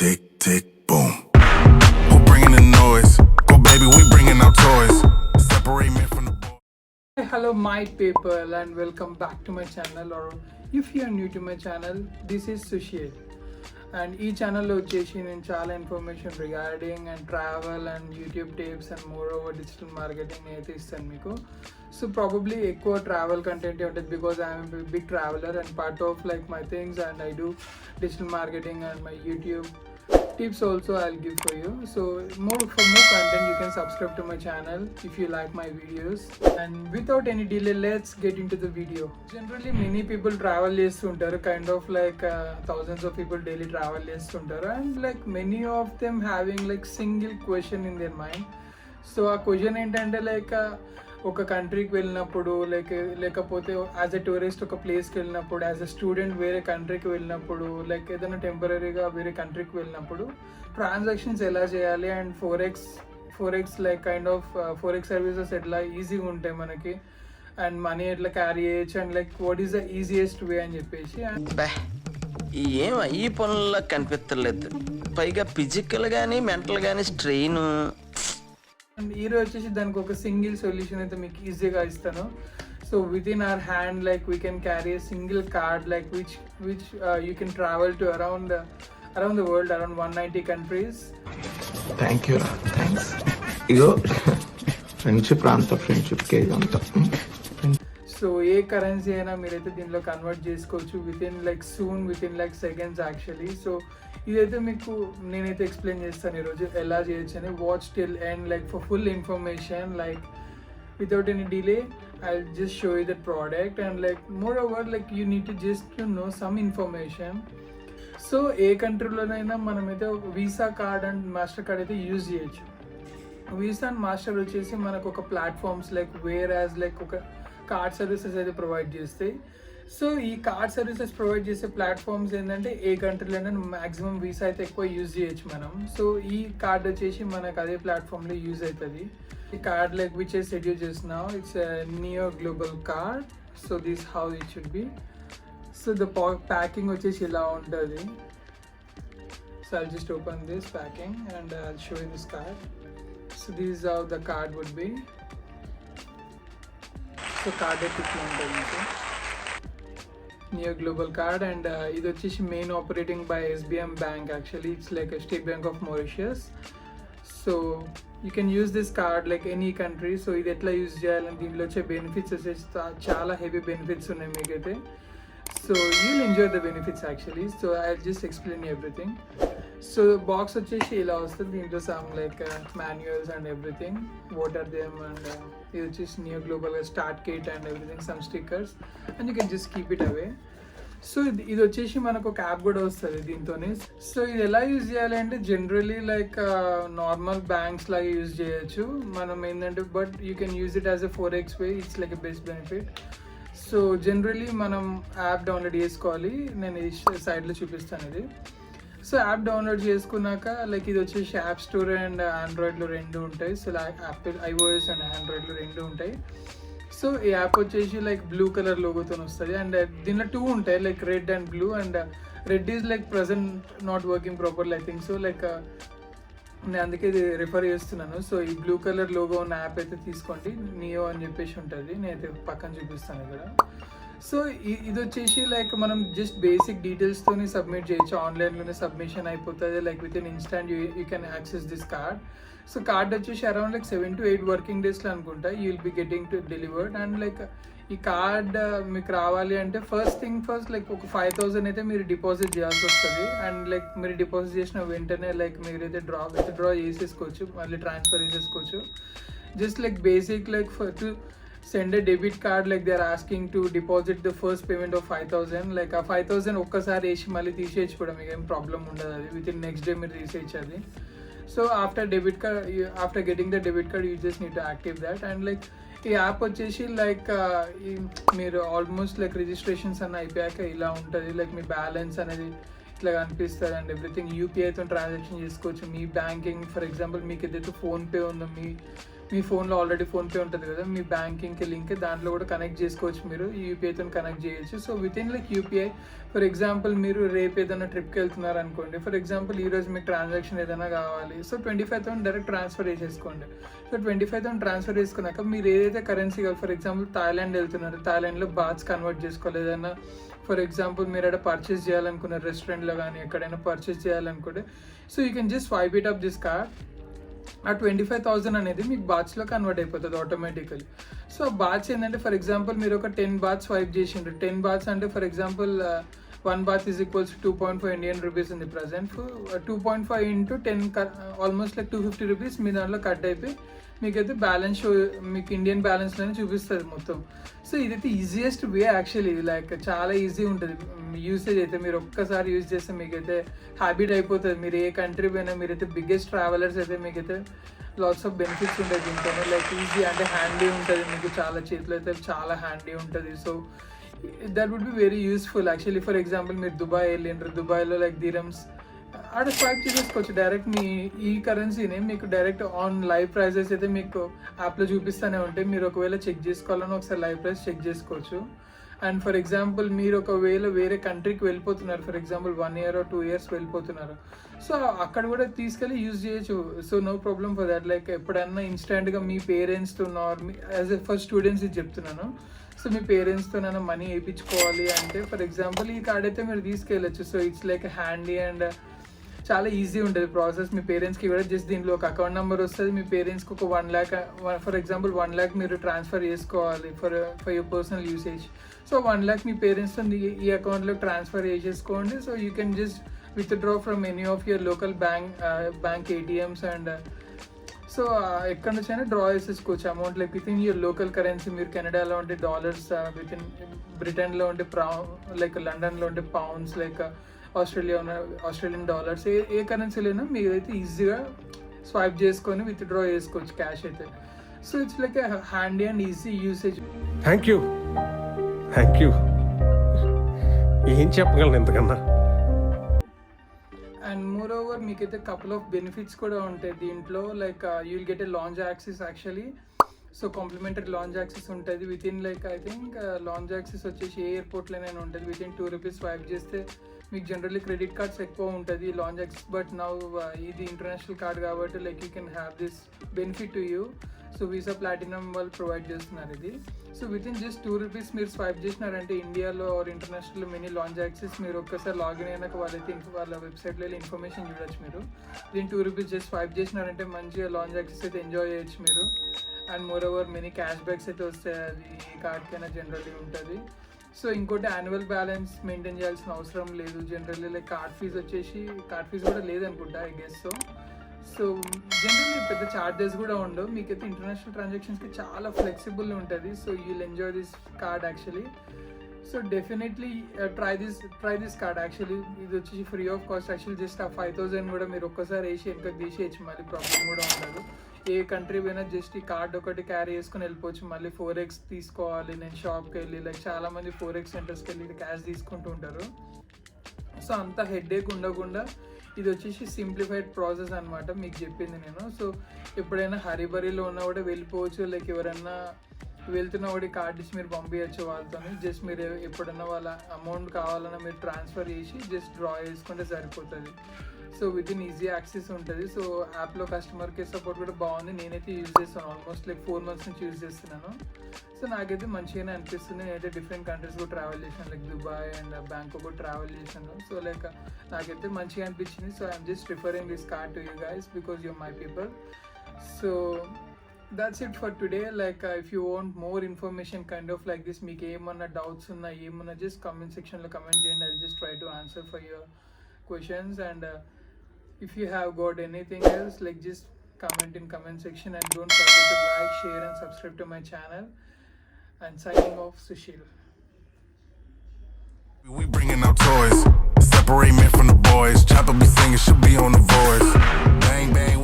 tick, tick, boom. Who bringing the noise? Go baby, we bringing our toys. Separate me from the boy. Hello my people and welcome back to my channel, or if you are new to my channel, this is Susheel. And ఈ ఛానల్లో వచ్చేసి నేను చాలా information regarding and travel and YouTube tips and more over digital marketing అయితే ఇస్తాను మీకు. So probably ఎక్కువ travel content ఉంటుంది because I'm big traveller and part of like my things and I do digital marketing and my YouTube tips also I'll give for you. So for more content you can subscribe to my channel if you like my videos. And without any delay, let's get into the video. Generally many people travel chestuntaru, kind of like thousands of people daily travel chestuntaru, and like many of them having like single question in their mind. So ఆ question ఏంటంటే like ఒక కంట్రీకి వెళ్ళినప్పుడు లేకపోతే as a tourist ఒక ప్లేస్కి వెళ్ళినప్పుడు, as a student వేరే కంట్రీకి వెళ్ళినప్పుడు, లైక్ ఏదైనా టెంపరీగా వేరే కంట్రీకి వెళ్ళినప్పుడు ట్రాన్సాక్షన్స్ ఎలా చేయాలి and forex like kind of forex services ఎట్లా ఈజీగా ఉంటాయి మనకి అండ్ మనీ ఎట్లా క్యారీ చేయొచ్చు and like what is the easiest way అని చెప్పేసి. ఏం ఈ పనుల్లో కనిపించలేదు, పైగా ఫిజికల్ కానీ మెంటల్ కానీ స్ట్రెయిన్. అండ్ ఈరోజు వచ్చేసి దానికి ఒక సింగిల్ సొల్యూషన్ అయితే మీకు ఈజీగా ఇస్తాను. So with in our hand like we can carry a single card like which you can travel to around the world, around 190 countries. Thank you రా, థ్యాంక్స్. ఇగో ఫ్రెండ్షిప్ కేజ్ అంతా. సో ఏ currency అయినా మీరైతే దీనిలో convert చేసుకోవచ్చు with in like seconds actually. So ఇదైతే మీకు నేనైతే explain చేస్తాను ఈరోజు ఎలా చేయొచ్చు అని. Watch till end like for full information. Like without any delay I'll just show you the product and like moreover like you need to just to know some information. So ఏ కంట్రీలోనైనా మనమైతే visa card and master card అయితే use చేయొచ్చు. Visa and master వచ్చేసి మనకు ఒక platforms like whereas like ఒక card services అయితే ప్రొవైడ్ చేస్తాయి. సో ఈ కార్డ్ సర్వీసెస్ ప్రొవైడ్ చేసే ప్లాట్ఫామ్స్ ఏంటంటే ఏ కంట్రీలోనే మ్యాక్సిమం వీసా అయితే ఎక్కువ యూజ్ చేయొచ్చు మనం. సో ఈ కార్డ్ వచ్చేసి మనకు అదే ప్లాట్ఫామ్లో యూజ్ అవుతుంది. ఈ card like which I schedule చేసిన it's neo global card. So this how it should be. So the packing వచ్చేసి ఇలా ఉంటుంది. So I'll just open this packing and I'll show you this card. So this how the card would be. So card అయితే ఇట్లా ఉంటుంది మీకు, neo global card. And ఇది వచ్చేసి main operating by SBM bank. Actually it's like state bank of Mauritius. So you can use this card like any country. So ఇది ఎట్లా use చేయాలని దీంట్లో వచ్చే బెనిఫిట్స్ వచ్చేసి చాలా హెవీ బెనిఫిట్స్ ఉన్నాయి మీకైతే. So you will enjoy the benefits actually. So I just explain everything. So box వచ్చేసి ఇలా వస్తుంది. దీంట్లో some like manuals and everything what are them. And ఇది వచ్చేసి neo global start kit and everything, some stickers and you can just keep it away. So ఇది వచ్చేసి మనకు ఒక యాప్ కూడా వస్తుంది దీంతోనే. సో ఇది ఎలా యూజ్ చేయాలి అంటే జనరలీ లైక్ నార్మల్ బ్యాంక్స్ లాగా యూజ్ చేయొచ్చు మనం ఏంటంటే, but you can use it as a forex way. It's like a best benefit. So generally మనం యాప్ డౌన్లోడ్ చేసుకోవాలి. నేను ఈ సైడ్లో చూపిస్తాను ఇది. సో యాప్ డౌన్లోడ్ చేసుకున్నాక లైక్ ఇది వచ్చేసి యాప్ స్టోర్ అండ్ ఆండ్రాయిడ్లో రెండు ఉంటాయి. So like Apple iOS and ఆండ్రాయిడ్లో రెండు ఉంటాయి. సో ఈ యాప్ వచ్చేసి లైక్ బ్లూ కలర్ లోగోతో వస్తుంది. అండ్ దీనిలో 2 ఉంటాయి like red and blue. And red is like present not working properly I think. So like నేను అందుకే ఇది రిఫర్ చేస్తున్నాను. సో ఈ బ్లూ కలర్ లోగో ఉన్న యాప్ అయితే తీసుకోండి, నియో అని చెప్పేసి ఉంటుంది. నేనైతే పక్కన చూపిస్తాను ఇక్కడ. సో ఇది వచ్చేసి లైక్ మనం జస్ట్ బేసిక్ డీటెయిల్స్తోని సబ్మిట్ చేయొచ్చు, ఆన్లైన్లోనే సబ్మిషన్ అయిపోతుంది. Like with in instant you can access this card. So card వచ్చేసి అరౌండ్ లైక్ 7 to 8 వర్కింగ్ డేస్లో అనుకుంటా you will be getting to delivered. And like ఈ కార్డ్ మీకు రావాలి అంటే ఫస్ట్ లైక్ ఒక 5,000 అయితే మీరు డిపాజిట్ చేయాల్సి వస్తుంది. అండ్ లైక్ మీరు డిపాజిట్ చేసిన వెంటనే లైక్ మీరైతే విత్డ్రా చేసేసుకోవచ్చు, మళ్ళీ ట్రాన్స్ఫర్ చేసేసుకోవచ్చు. Just like basic like to send a debit card like they are asking to deposit the first payment of 5,000. like ఆ 5,000 ఒక్కసారి వేసి మళ్ళీ తీసేయచ్చు కూడా, మీకు ఏం ప్రాబ్లం ఉండదు. అది విత్ ఇన్ నెక్స్ట్ డే మీరు తీసేయచ్చు అది. So after getting the debit card you just need to active that. And like ఈ యాప్ వచ్చేసి లైక్ మీరు ఆల్మోస్ట్ లైక్ రిజిస్ట్రేషన్స్ అన్న అయిపోయాక ఇలా ఉంటుంది. లైక్ మీ బ్యాలెన్స్ అనేది ఇట్లా కనిపిస్తుంది అండ్ ఎవ్రీథింగ్. యూపీఐతో ట్రాన్సాక్షన్ చేసుకోవచ్చు. మీ బ్యాంకింగ్ ఫర్ ఎగ్జాంపుల్ మీకు ఏదైతే ఫోన్పే ఉందో మీ ఫోన్లో ఆల్రెడీ ఫోన్పే ఉంటుంది కదా, మీ బ్యాంకింగ్కి లింక్ దాంట్లో కూడా కనెక్ట్ చేసుకోవచ్చు, మీరు యూపీఐతో కనెక్ట్ చేయొచ్చు. So within like UPI, for example మీరు రేపు ఏదైనా ట్రిప్కి వెళ్తున్నారు అనుకోండి, ఫర్ ఎగ్జాంపుల్ ఈరోజు మీకు ట్రాన్సాక్షన్ ఏదైనా కావాలి, సో 25,000 డైరెక్ట్ ట్రాన్స్ఫర్ చేసేసుకోండి. సో 25,000 ట్రాన్స్ఫర్ చేసుకున్నాక మీరు ఏదైతే కరెన్సీ కావాలి, ఫర్ ఎగ్జాంపుల్ థాయిలాండ్ వెళ్తున్నారు, థాయిలాండ్లో బాత్స్ కన్వర్ట్ చేసుకోవాలి. ఏదైనా ఫర్ ఎగ్జాంపుల్ మీరు అక్కడ పర్చేస్ చేయాలనుకున్నారు, రెస్టారెంట్లో కానీ ఎక్కడైనా పర్చేస్ చేయాలనుకుంటే, so you can just swipe it up this card. ఆ 25,000 అనేది మీకు బాత్స్లో కన్వర్ట్ అయిపోతుంది ఆటోమేటికలీ. సో ఆ బాత్స్ ఏంటంటే, ఫర్ ఎగ్జాంపుల్ మీరు ఒక 10 బాత్స్ స్వైప్ చేసిండ్రు, 10 బాత్స్ అంటే for example 1 baht is equals to 2.5 Indian rupees in the present. 2.5 into 10 almost like 250 rupees మీ దాంట్లో కట్ అయిపోయి మీకైతే బ్యాలెన్స్ షో, మీకు ఇండియన్ బ్యాలెన్స్లోనే చూపిస్తుంది మొత్తం. సో ఇదైతే ఈజియెస్ట్ వే యాక్చువల్లీ, లైక్ చాలా ఈజీ ఉంటుంది యూసేజ్ అయితే. మీరు ఒక్కసారి యూజ్ చేస్తే మీకైతే హ్యాబిట్ అయిపోతుంది. మీరు ఏ కంట్రీ పోయినా, మీరైతే బిగ్గెస్ట్ ట్రావెలర్స్ అయితే మీకైతే లాట్స్ ఆఫ్ బెనిఫిట్స్ ఉంటాయి దీంట్లోనే. లైక్ ఈజీ అంటే హ్యాండీ ఉంటుంది, మీకు చాలా చేతిలో అయితే చాలా హ్యాండీ ఉంటుంది. So that would be very useful actually. For example, మీరు దుబాయ్ వెళ్ళిండ్రు, దుబాయ్లో లైక్ దిరమ్స్ ఆడ స్వైప్ చేసేసుకోవచ్చు డైరెక్ట్. మీ ఈ కరెన్సీని మీకు డైరెక్ట్ ఆన్ లైవ్ ప్రైజెస్ అయితే మీకు యాప్లో చూపిస్తూనే ఉంటాయి. మీరు ఒకవేళ చెక్ చేసుకోవాలని ఒకసారి లైవ్ ప్రైస్ చెక్ చేసుకోవచ్చు. అండ్ ఫర్ ఎగ్జాంపుల్ మీరు ఒకవేళ వేరే కంట్రీకి వెళ్ళిపోతున్నారు, for example 1 year or 2 years వెళ్ళిపోతున్నారు, సో అక్కడ కూడా తీసుకెళ్ళి యూజ్ చేయొచ్చు. So no problem for that. Like ఎప్పుడన్నా ఇన్స్టెంట్గా మీ పేరెంట్స్తో యాజ్ ఎ ఫర్ స్టూడెంట్స్ ఇది చెప్తున్నాను, సో మీ పేరెంట్స్తో నన్ను మనీ వేయించుకోవాలి అంటే ఫర్ ఎగ్జాంపుల్ ఈ కార్డ్ అయితే మీరు తీసుకెళ్ళచ్చు. So it's like handy and చాలా ఈజీ ఉంటుంది ప్రాసెస్. మీ పేరెంట్స్కి కూడా జస్ట్ దీంట్లో ఒక అకౌంట్ నెంబర్ వస్తుంది. మీ పేరెంట్స్కి ఒక 1 lakh, ఫర్ ఎగ్జాంపుల్ 1 lakh మీరు ట్రాన్స్ఫర్ చేసుకోవాలి for your personal usage. So 1 lakh మీ పేరెంట్స్తో ఈ అకౌంట్లో ట్రాన్స్ఫర్ చేసేసుకోండి. So you can just withdraw from any of your local bank ATMs and so ఎక్కడి నుంచి అయినా డ్రా చేసేసుకోవచ్చు amount. Like with in your local currency. మీరు కెనడాలో ఉంటే డాలర్స్, విత్ ఇన్ బ్రిటన్లో ఉంటే లైక్ లండన్లో ఉంటే పౌండ్స్, లైక్ ఆస్ట్రేలియన్ డాలర్స్, ఏ కరెన్సీలైనా మీరు అయితే ఈజీగా స్వైప్ చేసుకొని విత్డ్రా చేసుకోవచ్చు క్యాష్ అయితే. So it's like handy and easy usage. Thank you ఏం చెప్పగలను ఎంతకన్నా. అండ్ మోర్ ఓవర్ మీకైతే కపుల్ ఆఫ్ బెనిఫిట్స్ కూడా ఉంటాయి దీంట్లో. Like you will get a lounge access actually. So complimentary lounge access ఉంటుంది within like I think lounge access వచ్చేసి ఏ ఎయిర్పోర్ట్లోనైనా ఉంటుంది. విత్ ఇన్ 2 rupees స్వైప్ చేస్తే మీకు జనరల్లీ క్రెడిట్ కార్డ్స్ ఎక్కువ ఉంటుంది లాంచ్ యాక్సెస్, బట్ నౌ ఇది ఇంటర్నేషనల్ కార్డ్ కాబట్టి like you can have this benefit to you. So visa platinum వాళ్ళు ప్రొవైడ్ చేస్తున్నారు ఇది. So with in just 2 rupees మీరు స్వైప్ చేసినారంటే ఇండియాలో ఆర్ ఇంటర్నేషనల్లో మెనీ లాంచ్ యాక్సెస్ మీరు ఒక్కసారి లాగిన్ అయినాక వాళ్ళ వెబ్సైట్లో వెళ్ళి ఇన్ఫర్మేషన్ చూడొచ్చు మీరు. దీని 2 rupees జస్ట్ స్వైప్ చేసినారంటే మంచిగా లాంచ్ యాక్సెస్ అయితే ఎంజాయ్ చేయొచ్చు మీరు. And more over many cash backs అయితే వస్తాయి, అది ఈ కార్డ్కైనా జనరల్లీ ఉంటుంది. సో ఇంకోటి యాన్యువల్ బ్యాలెన్స్ మెయింటైన్ చేయాల్సిన అవసరం లేదు జనరల్లీ. లైక్ కార్డ్ ఫీజ్ కూడా లేదనుకుంటా ఐ గెస్. సో జనరల్లీ పెద్ద ఛార్జెస్ కూడా ఉండవు. మీకైతే ఇంటర్నేషనల్ ట్రాన్సాక్షన్స్కి చాలా ఫ్లెక్సిబుల్ ఉంటుంది. So you will enjoy this card actually. So definitely try this card actually. ఇది వచ్చేసి free of cost actually. Just ఆ 5,000 కూడా మీరు ఒక్కసారి వేసి వెనక తీసేయచ్చు, మళ్ళీ ప్రాబ్లం కూడా ఉండదు. ఏ కంట్రీ పోయినా జస్ట్ ఈ కార్డ్ ఒకటి క్యారీ చేసుకుని వెళ్ళిపోవచ్చు. మళ్ళీ forex తీసుకోవాలి, నేను షాప్కి వెళ్ళి లైక్ చాలామంది forex సెంటర్స్కి వెళ్ళి క్యాష్ తీసుకుంటూ ఉంటారు. సో అంత హెడేక్ ఉండకుండా ఇది వచ్చేసి సింప్లిఫైడ్ ప్రాసెస్ అనమాట మీకు చెప్పింది నేను. సో ఎప్పుడైనా హరిబరీలో ఉన్నా కూడా వెళ్ళిపోవచ్చు. లైక్ ఎవరైనా వెళ్తున్న ఒకటి కార్డ్ ఇచ్చి మీరు పంపించచ్చు వాళ్ళతో. జస్ట్ మీరు ఎప్పుడన్నా వాళ్ళ అమౌంట్ కావాలన్నా మీరు ట్రాన్స్ఫర్ చేసి జస్ట్ డ్రా చేసుకుంటే సరిపోతుంది. So within easy access ఉంటుంది. సో యాప్లో కస్టమర్ కేర్ సపోర్ట్ కూడా బాగుంది. నేనైతే యూజ్ చేస్తాను, ఆల్మోస్ట్ లైక్ 4 months నుంచి యూజ్ చేస్తున్నాను. సో నాకైతే మంచిగానే అనిపిస్తుంది. నేనైతే డిఫరెంట్ కంట్రీస్ కూడా ట్రావెల్ చేశాను, లైక్ దుబాయ్ అండ్ బ్యాంకాక్ కూడా ట్రావెల్ చేశాను. సో లైక్ నాకైతే మంచిగా అనిపించింది. So I'm just referring this card to you guys because you're my people. So that's it for today. Like if you want more information kind of like this, meek emanna doubts unna emanna just comment section lo comment cheyandi. I'll just try to answer for your questions. And if you have got anything else, like just comment in comment section. And don't forget to like, share and subscribe to my channel. And signing off, Susheel. We bringing out toys, separate men from the boys. Chopper be singing, she'll be on the voice. Bang bang.